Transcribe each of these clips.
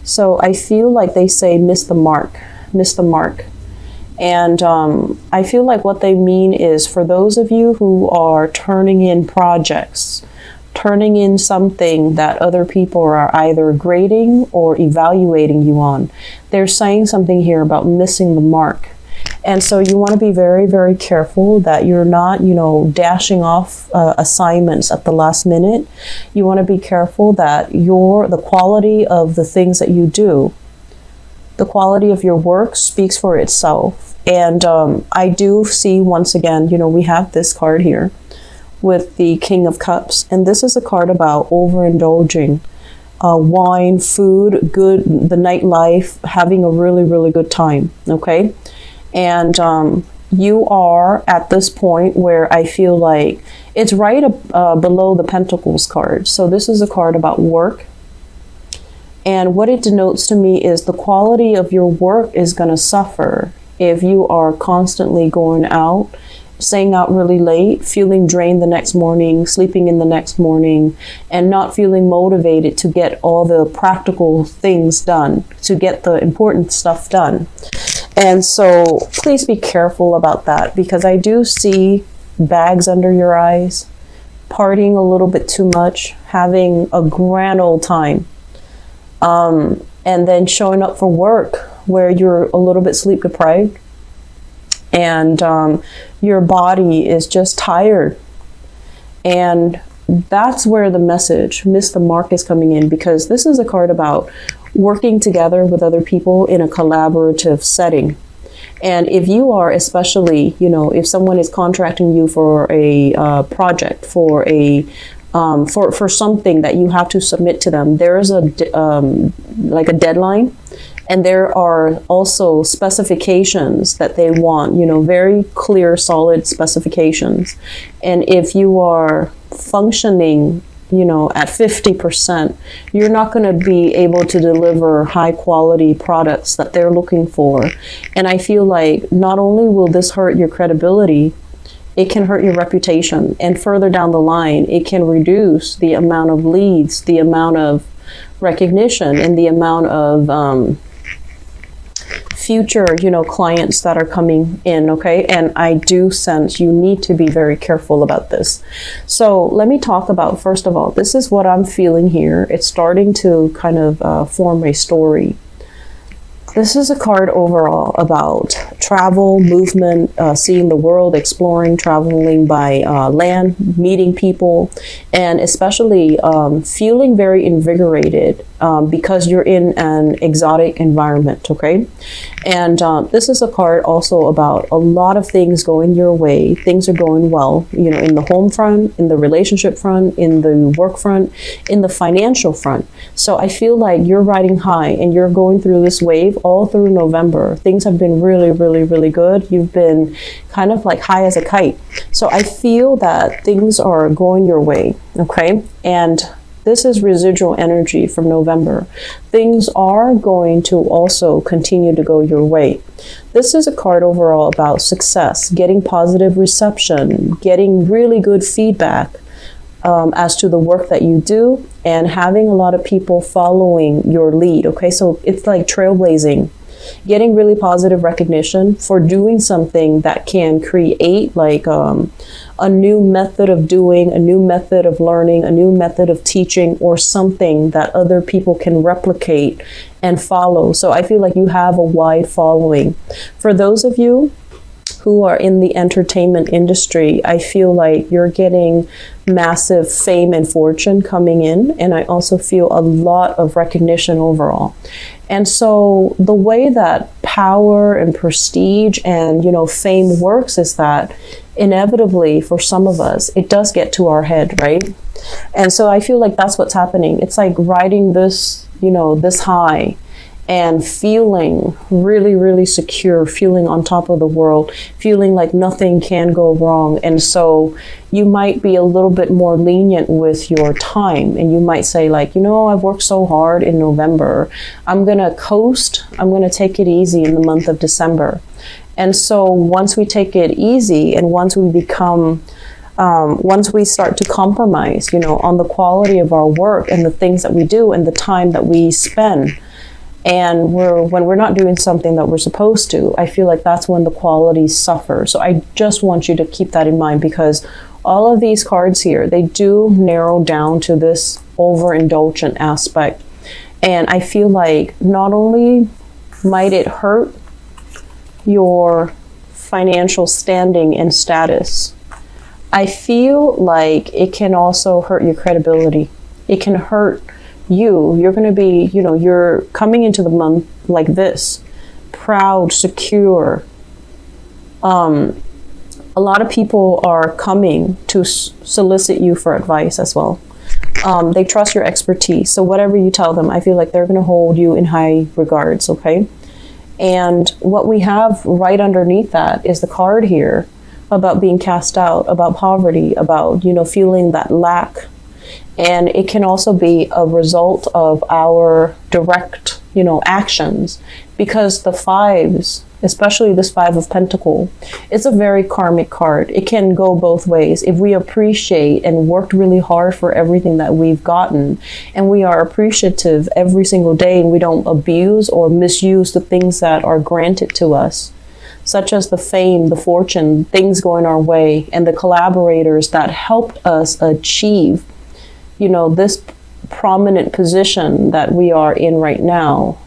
So I feel like they say miss the mark, miss the mark. And I feel like what they mean is for those of you who are turning in projects, turning in something that other people are either grading or evaluating you on, they're saying something here about missing the mark. And so you want to be very, very careful that you're not, dashing off assignments at the last minute. You want to be careful that the quality of the things that you do, the quality of your work speaks for itself. And I do see, once again, we have this card here with the King of Cups. And this is a card about overindulging. Wine, food, the nightlife, having a really, really good time, okay? And you are at this point where I feel like it's right below the Pentacles card. So this is a card about work. And what it denotes to me is the quality of your work is going to suffer if you are constantly going out, staying out really late, feeling drained the next morning, sleeping in the next morning, and not feeling motivated to get all the practical things done, to get the important stuff done. And so please be careful about that, because I do see bags under your eyes, partying a little bit too much, having a grand old time, and then showing up for work where you're a little bit sleep deprived, and your body is just tired. And that's where the message, miss the mark, is coming in, because this is a card about working together with other people in a collaborative setting. And if you are, especially, if someone is contracting you for a project, for something that you have to submit to them, there is like a deadline. And there are also specifications that they want, very clear, solid specifications. And if you are functioning, at 50%, you're not going to be able to deliver high quality products that they're looking for. And I feel like not only will this hurt your credibility, it can hurt your reputation. And further down the line, it can reduce the amount of leads, the amount of recognition, and the amount of future, clients that are coming in, okay? And I do sense you need to be very careful about this. So let me talk about, first of all, this is what I'm feeling here. It's starting to kind of form a story. This is a card overall about travel, movement, seeing the world, exploring, traveling by land, meeting people, and especially feeling very invigorated because you're in an exotic environment, okay? And this is a card also about a lot of things going your way. Things are going well, in the home front, in the relationship front, in the work front, in the financial front. So I feel like you're riding high and you're going through this wave all through November. Things have been really, really, really good. You've been kind of like high as a kite. So I feel that things are going your way, okay? And this is residual energy from November. Things are going to also continue to go your way. This is a card overall about success, getting positive reception, getting really good feedback as to the work that you do, and having a lot of people following your lead, okay? So it's like trailblazing, getting really positive recognition for doing something that can create like a new method of doing, a new method of learning, a new method of teaching, or something that other people can replicate and follow. So I feel like you have a wide following. For those of you who are in the entertainment industry, I feel like you're getting massive fame and fortune coming in, and I also feel a lot of recognition overall. And so the way that power and prestige and fame works is that inevitably for some of us it does get to our head, right? And so I feel like that's what's happening. It's like riding this this high and feeling really, really secure, feeling on top of the world, feeling like nothing can go wrong. And so you might be a little bit more lenient with your time, and you might say like, I've worked so hard in November, I'm gonna coast, I'm gonna take it easy in the month of December. And so once we take it easy, and once we become once we start to compromise, on the quality of our work and the things that we do and the time that we spend, And when we're not doing something that we're supposed to, I feel like that's when the qualities suffer. So I just want you to keep that in mind, because all of these cards here, they do narrow down to this overindulgent aspect. And I feel like not only might it hurt your financial standing and status, I feel like it can also hurt your credibility. It can hurt you. You're going to be, you're coming into the month like this, proud, secure. A lot of people are coming to solicit you for advice as well. They trust your expertise. So whatever you tell them, I feel like they're going to hold you in high regards, okay? And what we have right underneath that is the card here about being cast out, about poverty, about, feeling that lack. And it can also be a result of our direct, actions, because the fives, especially this Five of Pentacles, it's a very karmic card. It can go both ways. If we appreciate and worked really hard for everything that we've gotten, and we are appreciative every single day, and we don't abuse or misuse the things that are granted to us, such as the fame, the fortune, things going our way, and the collaborators that helped us achieve, this prominent position that we are in right now.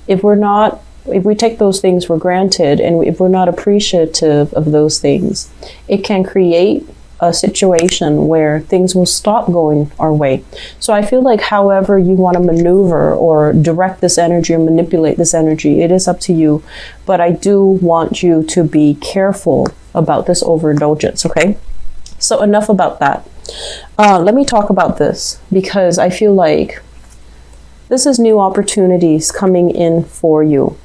If we take those things for granted, and if we're not appreciative of those things, it can create a situation where things will stop going our way. So I feel like however you want to maneuver or direct this energy or manipulate this energy, it is up to you. But I do want you to be careful about this overindulgence, okay? So enough about that. Let me talk about this, because I feel like this is new opportunities coming in for you.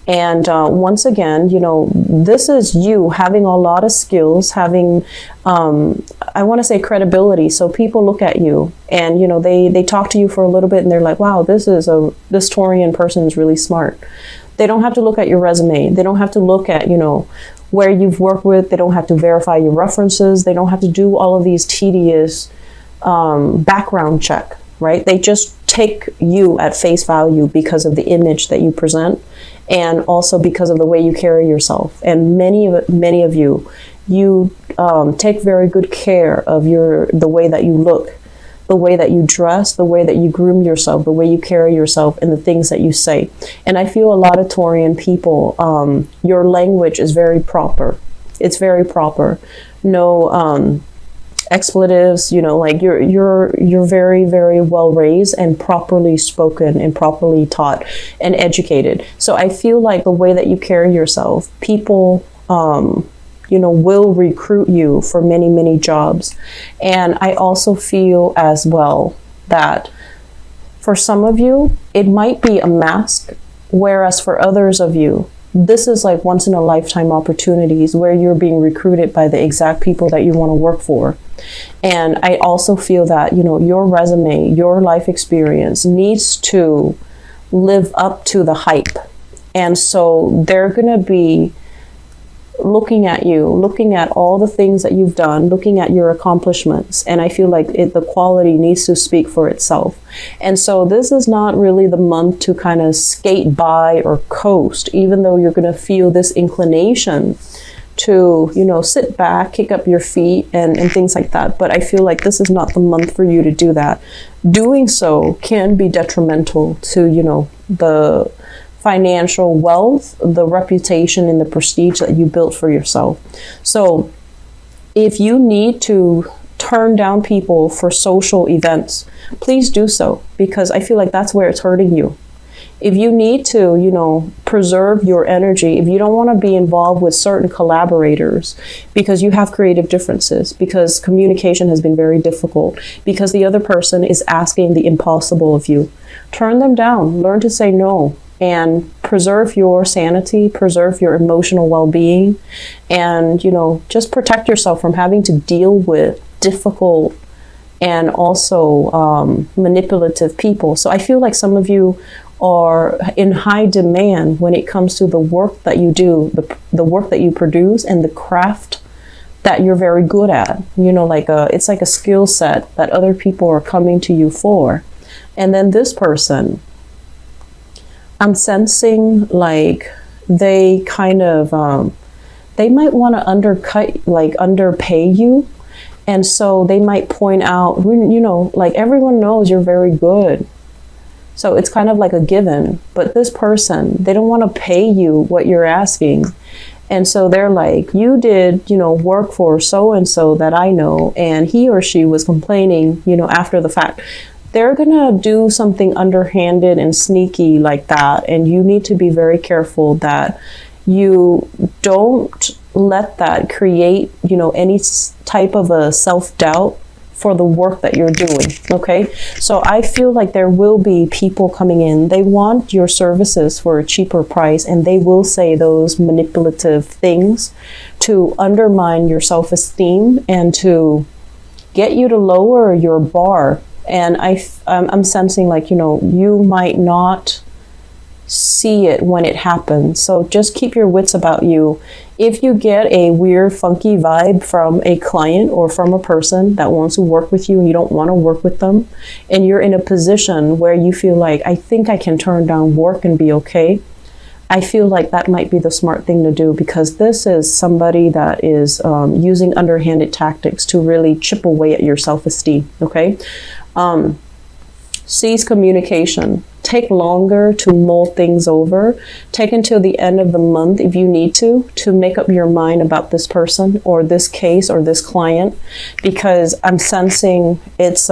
And once again, this is you having a lot of skills, having, I want to say credibility. So people look at you and, they talk to you for a little bit and they're like, wow, this Taurian person is really smart. They don't have to look at your resume. They don't have to look at, where you've worked with. They don't have to verify your references. They don't have to do all of these tedious background check, right? They just take you at face value because of the image that you present, and also because of the way you carry yourself. And many of you take very good care of the way that you look, the way that you dress, the way that you groom yourself, the way you carry yourself, and the things that you say. And I feel a lot of Taurian people, your language is very proper. It's very proper. No expletives, like you're very, very well raised and properly spoken and properly taught and educated. So I feel like the way that you carry yourself, people will recruit you for many, many jobs. And I also feel as well that for some of you, it might be a mask, whereas for others of you, this is like once in a lifetime opportunities where you're being recruited by the exact people that you want to work for. And I also feel that, your resume, your life experience needs to live up to the hype. And so they're going to be looking at you, looking at all the things that you've done, looking at your accomplishments. And I feel like the quality needs to speak for itself. And so this is not really the month to kind of skate by or coast, even though you're going to feel this inclination to, sit back, kick up your feet and things like that. But I feel like this is not the month for you to do that. Doing so can be detrimental to, the financial wealth, the reputation, and the prestige that you built for yourself. So if you need to turn down people for social events, please do so, because I feel like that's where it's hurting you. If you need to, preserve your energy, if you don't want to be involved with certain collaborators because you have creative differences, because communication has been very difficult, because the other person is asking the impossible of you, turn them down, learn to say no, and preserve your sanity, preserve your emotional well-being, and, just protect yourself from having to deal with difficult and also manipulative people. So I feel like some of you are in high demand when it comes to the work that you do, the work that you produce, and the craft that you're very good at. It's like a skill set that other people are coming to you for. And then this person, I'm sensing like they kind of, they might want to underpay you. And so they might point out, you know, like everyone knows you're very good. So it's kind of like a given. But this person, they don't want to pay you what you're asking. And so they're like, you did, you know, work for so-and-so that I know, and he or she was complaining, you know, after the fact. They're going to do something underhanded and sneaky like that. And you need to be very careful that you don't let that create, you know, any type of a self-doubt for the work that you're doing. Okay. So I feel like there will be people coming in. They want your services for a cheaper price, and they will say those manipulative things to undermine your self-esteem and to get you to lower your bar. And I'm sensing like, you know, you might not see it when it happens. So just keep your wits about you. If you get a weird, funky vibe from a client or from a person that wants to work with you and you don't want to work with them, and you're in a position where you feel like, I think I can turn down work and be okay, I feel like that might be the smart thing to do, because this is somebody that is using underhanded tactics to really chip away at your self-esteem. Okay. Cease communication. Take longer to mull things over. Take until the end of the month if you need to make up your mind about this person or this case or this client, because I'm sensing it's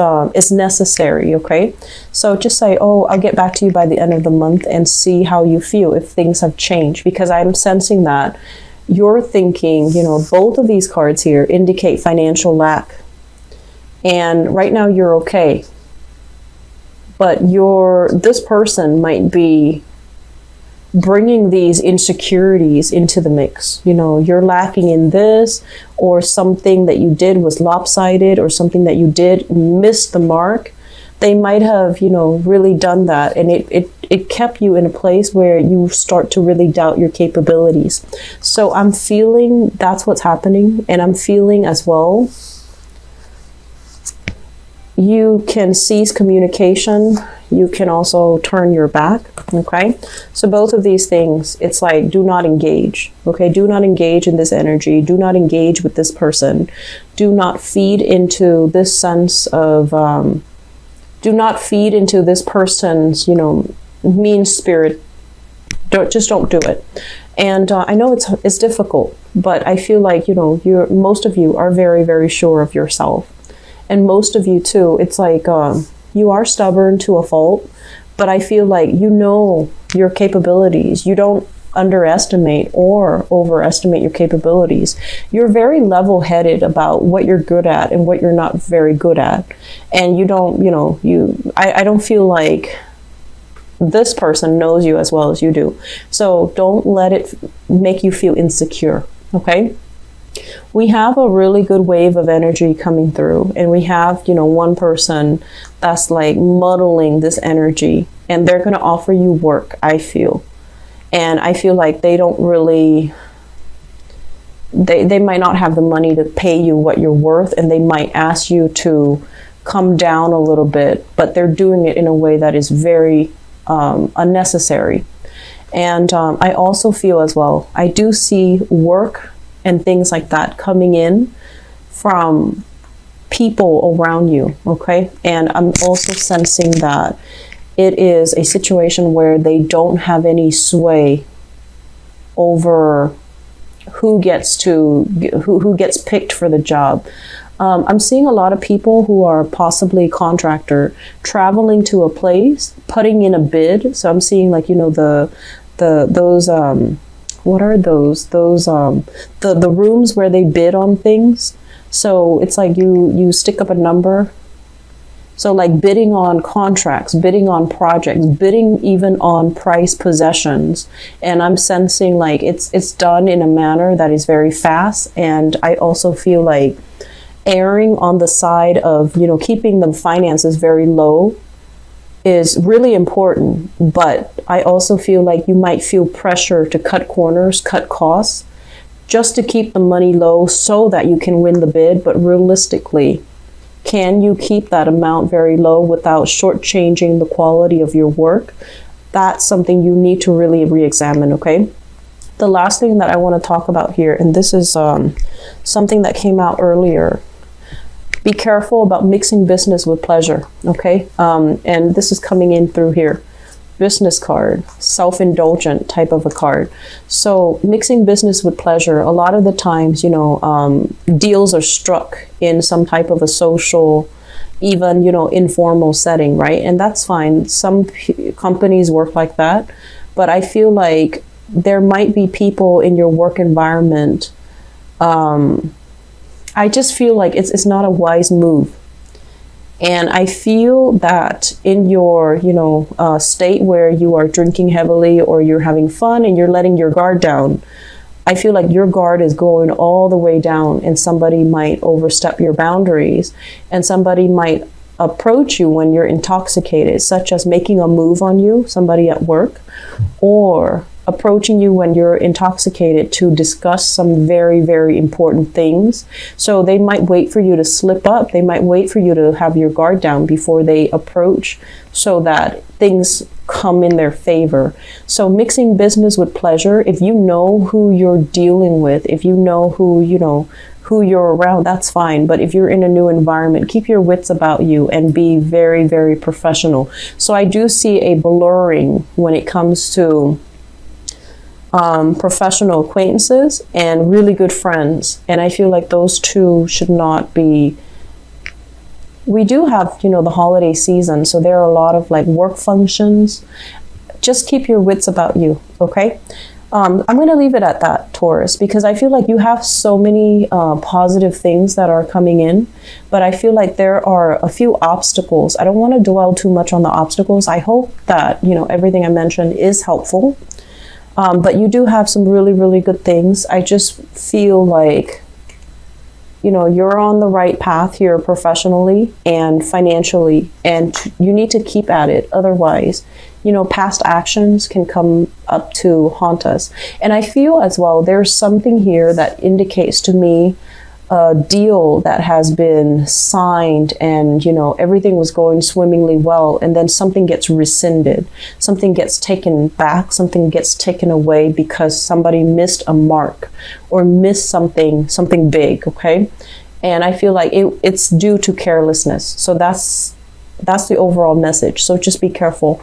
necessary. Okay. So just say, oh, I'll get back to you by the end of the month, and see how you feel if things have changed, because I'm sensing that you're thinking, you know, both of these cards here indicate financial lack. And right now you're okay. But this person might be bringing these insecurities into the mix. You know, you're lacking in this, or something that you did was lopsided, or something that you did miss the mark. They might have, you know, really done that. And it kept you in a place where you start to really doubt your capabilities. So I'm feeling that's what's happening. And I'm feeling as well, you can cease communication. You can also turn your back. Okay. So both of these things, it's like, do not engage. Okay. Do not engage in this energy. Do not engage with this person. Do not feed into this sense of, do not feed into this person's, you know, mean spirit. Don't do it. And I know it's difficult, but I feel like, you know, most of you are very, very sure of yourself. And most of you too, it's like you are stubborn to a fault, but I feel like you know your capabilities. You don't underestimate or overestimate your capabilities. You're very level-headed about what you're good at and what you're not very good at. And you don't, you know, I don't feel like this person knows you as well as you do. So don't let it make you feel insecure, okay? We have a really good wave of energy coming through, and we have, you know, one person that's like muddling this energy, and they're going to offer you work, I feel. And I feel like they don't really, they might not have the money to pay you what you're worth, and they might ask you to come down a little bit, but they're doing it in a way that is very unnecessary. And I also feel as well, I do see work and things like that coming in from people around you, okay? And I'm also sensing that it is a situation where they don't have any sway over who gets picked for the job. I'm seeing a lot of people who are possibly contractor traveling to a place, putting in a bid. So I'm seeing, like, you know, those what are those? The rooms where they bid on things. So it's like you stick up a number. So like bidding on contracts, bidding on projects, bidding even on price possessions. And I'm sensing like it's done in a manner that is very fast. And I also feel like erring on the side of, you know, keeping the finances very low is really important. But I also feel like you might feel pressure to cut corners, cut costs, just to keep the money low so that you can win the bid. But realistically, can you keep that amount very low without shortchanging the quality of your work? that's something you need to really re-examine, okay? The last thing that I want to talk about here, and this is something that came out earlier. Be careful about mixing business with pleasure, okay? And this is coming in through here. Business card, self-indulgent type of a card. So mixing business with pleasure, a lot of the times, you know, deals are struck in some type of a social, even, you know, informal setting, right? And that's fine. Some companies work like that, but I feel like there might be people in your work environment. I just feel like it's not a wise move. And I feel that in your, you know, state where you are drinking heavily or you're having fun and you're letting your guard down, I feel like your guard is going all the way down, and somebody might overstep your boundaries, and somebody might approach you when you're intoxicated, such as making a move on you, somebody at work, or approaching you when you're intoxicated to discuss some very, very important things. So they might wait for you to slip up. They might wait for you to have your guard down before they approach, so that things come in their favor. So mixing business with pleasure, if you know who you're dealing with, if you know who, you know, who you're around, that's fine. But if you're in a new environment, keep your wits about you and be very, very professional. So I do see a blurring when it comes to professional acquaintances and really good friends. And I feel like those two should not be. We do have, you know, the holiday season, so there are a lot of like work functions. Just keep your wits about you, okay? I'm going to leave it at that, Taurus, because I feel like you have so many positive things that are coming in, but I feel like there are a few obstacles. I don't want to dwell too much on the obstacles. I hope that, you know, everything I mentioned is helpful. But you do have some really, really good things. I just feel like, you know, you're on the right path here professionally and financially, and you need to keep at it. Otherwise, you know, past actions can come up to haunt us. And I feel as well, there's something here that indicates to me a deal that has been signed and, you know, everything was going swimmingly well, and then something gets rescinded, something gets taken back, something gets taken away because somebody missed a mark or missed something big, okay? And I feel like it's due to carelessness. So that's the overall message. So just be careful.